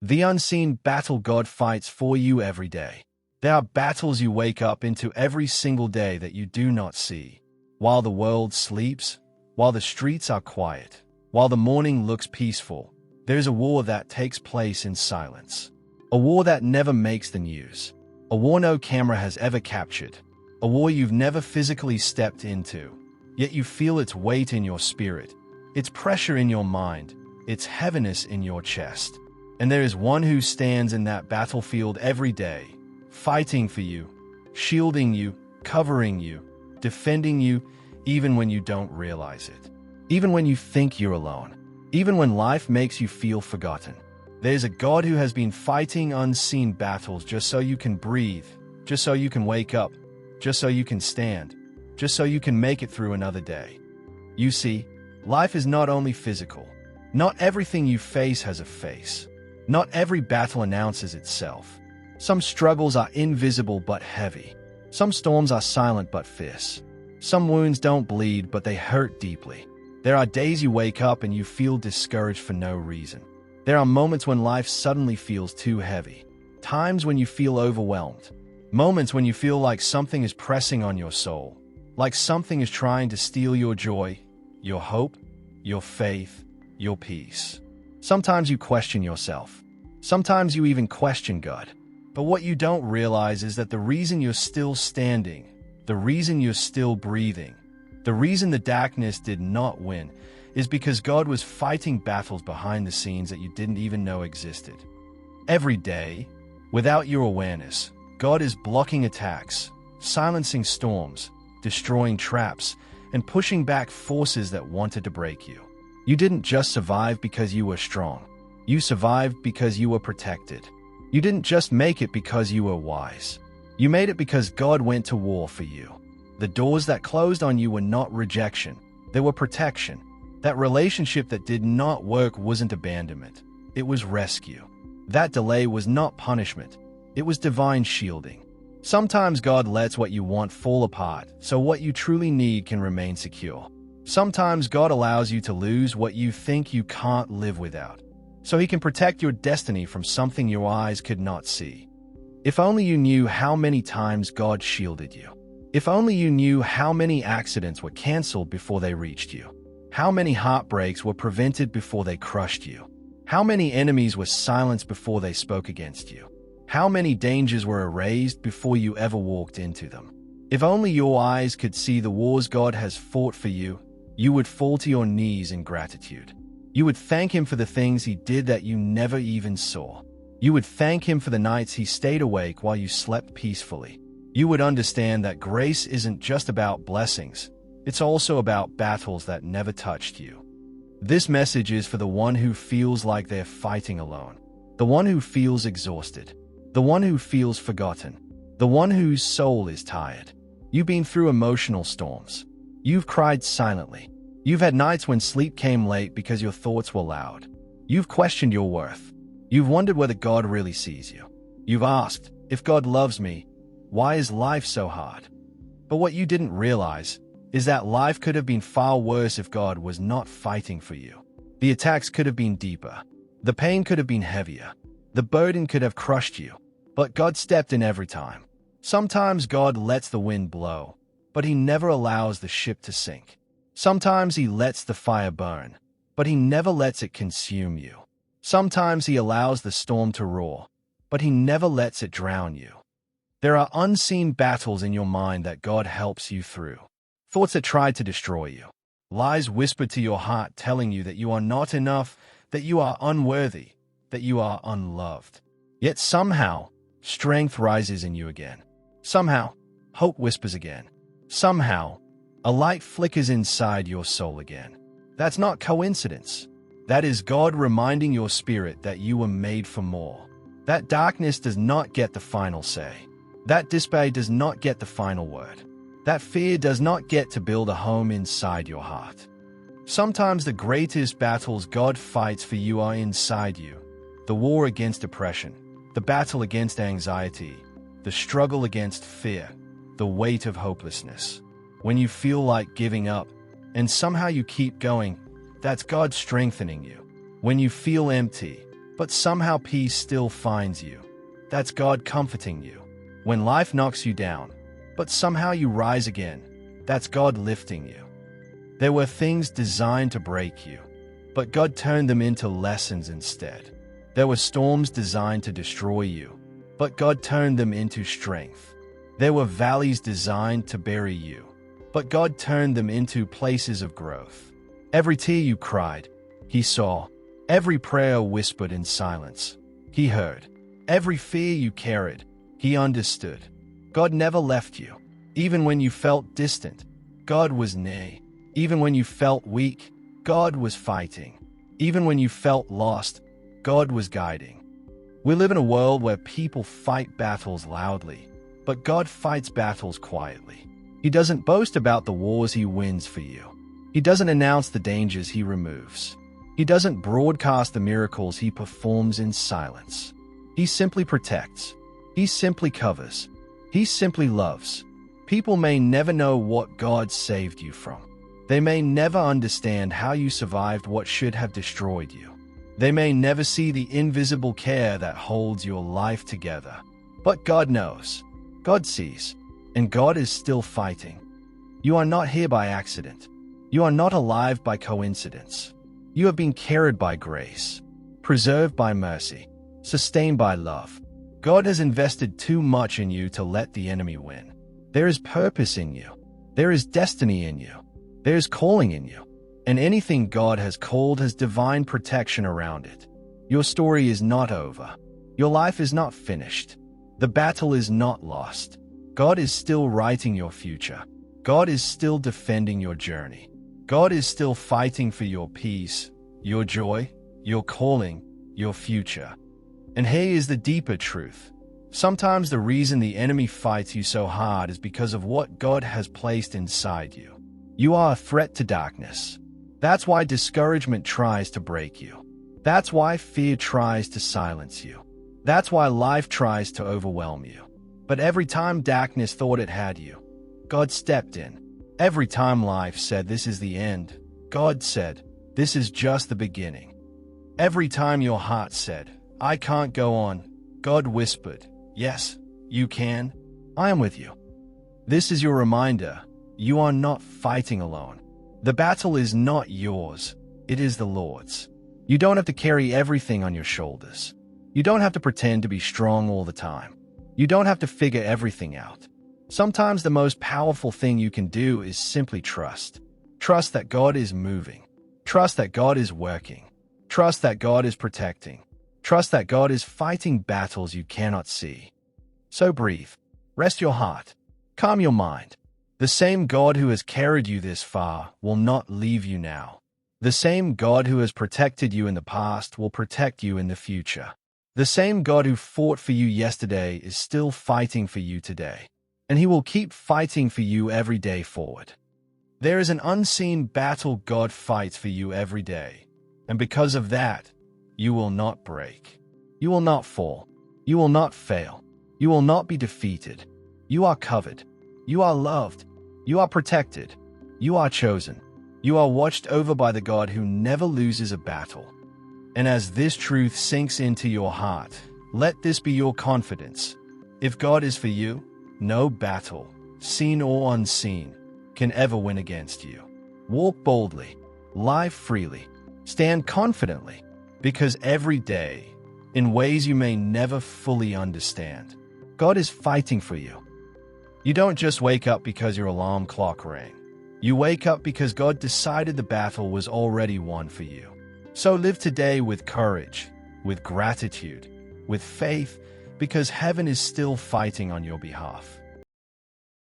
The unseen battle God fights for you every day. There are battles you wake up into every single day that you do not see. While the world sleeps, while the streets are quiet, while the morning looks peaceful, there's a war that takes place in silence. A war that never makes the news. A war no camera has ever captured. A war you've never physically stepped into. Yet you feel its weight in your spirit, its pressure in your mind, its heaviness in your chest. And there is one who stands in that battlefield every day, fighting for you, shielding you, covering you, defending you, even when you don't realize it. Even when you think you're alone. Even when life makes you feel forgotten. There's a God who has been fighting unseen battles just so you can breathe, just so you can wake up, just so you can stand, just so you can make it through another day. You see, life is not only physical. Not everything you face has a face. Not every battle announces itself. Some struggles are invisible but heavy. Some storms are silent but fierce. Some wounds don't bleed but they hurt deeply. There are days you wake up and you feel discouraged for no reason. There are moments when life suddenly feels too heavy. Times when you feel overwhelmed. Moments when you feel like something is pressing on your soul. Like something is trying to steal your joy, your hope, your faith, your peace. Sometimes you question yourself. Sometimes you even question God. But what you don't realize is that the reason you're still standing, the reason you're still breathing, the reason the darkness did not win is because God was fighting battles behind the scenes that you didn't even know existed. Every day, without your awareness, God is blocking attacks, silencing storms, destroying traps, and pushing back forces that wanted to break you. You didn't just survive because you were strong. You survived because you were protected. You didn't just make it because you were wise. You made it because God went to war for you. The doors that closed on you were not rejection. They were protection. That relationship that did not work wasn't abandonment. It was rescue. That delay was not punishment. It was divine shielding. Sometimes God lets what you want fall apart so what you truly need can remain secure. Sometimes God allows you to lose what you think you can't live without, so He can protect your destiny from something your eyes could not see. If only you knew how many times God shielded you. If only you knew how many accidents were canceled before they reached you. How many heartbreaks were prevented before they crushed you. How many enemies were silenced before they spoke against you. How many dangers were erased before you ever walked into them. If only your eyes could see the wars God has fought for you, you would fall to your knees in gratitude. You would thank Him for the things He did that you never even saw. You would thank Him for the nights He stayed awake while you slept peacefully. You would understand that grace isn't just about blessings. It's also about battles that never touched you. This message is for the one who feels like they're fighting alone. The one who feels exhausted. The one who feels forgotten. The one whose soul is tired. You've been through emotional storms. You've cried silently. You've had nights when sleep came late because your thoughts were loud. You've questioned your worth. You've wondered whether God really sees you. You've asked, if God loves me, why is life so hard? But what you didn't realize is that life could have been far worse if God was not fighting for you. The attacks could have been deeper. The pain could have been heavier. The burden could have crushed you. But God stepped in every time. Sometimes God lets the wind blow, but He never allows the ship to sink. Sometimes He lets the fire burn, but He never lets it consume you. Sometimes He allows the storm to roar, but He never lets it drown you. There are unseen battles in your mind that God helps you through. Thoughts that tried to destroy you. Lies whispered to your heart telling you that you are not enough, that you are unworthy, that you are unloved. Yet somehow, strength rises in you again. Somehow, hope whispers again. Somehow, a light flickers inside your soul again. That's not coincidence. That is God reminding your spirit that you were made for more. That darkness does not get the final say. That despair does not get the final word. That fear does not get to build a home inside your heart. Sometimes the greatest battles God fights for you are inside you. The war against depression, the battle against anxiety, the struggle against fear, the weight of hopelessness. When you feel like giving up, and somehow you keep going, that's God strengthening you. When you feel empty, but somehow peace still finds you. That's God comforting you. When life knocks you down, but somehow you rise again, that's God lifting you. There were things designed to break you, but God turned them into lessons instead. There were storms designed to destroy you, but God turned them into strength. There were valleys designed to bury you, but God turned them into places of growth. Every tear you cried, He saw. Every prayer whispered in silence, He heard. Every fear you carried, He understood. God never left you. Even when you felt distant, God was near. Even when you felt weak, God was fighting. Even when you felt lost, God was guiding. We live in a world where people fight battles loudly, but God fights battles quietly. He doesn't boast about the wars He wins for you. He doesn't announce the dangers He removes. He doesn't broadcast the miracles He performs in silence. He simply protects. He simply covers. He simply loves. People may never know what God saved you from. They may never understand how you survived what should have destroyed you. They may never see the invisible care that holds your life together. But God knows. God sees. And God is still fighting. You are not here by accident. You are not alive by coincidence. You have been carried by grace, preserved by mercy, sustained by love. God has invested too much in you to let the enemy win. There is purpose in you. There is destiny in you. There is calling in you. And anything God has called has divine protection around it. Your story is not over. Your life is not finished. The battle is not lost. God is still writing your future. God is still defending your journey. God is still fighting for your peace, your joy, your calling, your future. And here is the deeper truth. Sometimes the reason the enemy fights you so hard is because of what God has placed inside you. You are a threat to darkness. That's why discouragement tries to break you. That's why fear tries to silence you. That's why life tries to overwhelm you. But every time darkness thought it had you, God stepped in. Every time life said this is the end, God said, this is just the beginning. Every time your heart said, I can't go on, God whispered, yes, you can. I am with you. This is your reminder. You are not fighting alone. The battle is not yours. It is the Lord's. You don't have to carry everything on your shoulders. You don't have to pretend to be strong all the time. You don't have to figure everything out. Sometimes the most powerful thing you can do is simply trust. Trust that God is moving. Trust that God is working. Trust that God is protecting. Trust that God is fighting battles you cannot see. So breathe. Rest your heart. Calm your mind. The same God who has carried you this far will not leave you now. The same God who has protected you in the past will protect you in the future. The same God who fought for you yesterday is still fighting for you today. And He will keep fighting for you every day forward. There is an unseen battle God fights for you every day. And because of that, you will not break. You will not fall. You will not fail. You will not be defeated. You are covered. You are loved. You are protected. You are chosen. You are watched over by the God who never loses a battle. And as this truth sinks into your heart, let this be your confidence. If God is for you, no battle, seen or unseen, can ever win against you. Walk boldly, live freely, stand confidently, because every day, in ways you may never fully understand, God is fighting for you. You don't just wake up because your alarm clock rang. You wake up because God decided the battle was already won for you. So live today with courage, with gratitude, with faith, because heaven is still fighting on your behalf.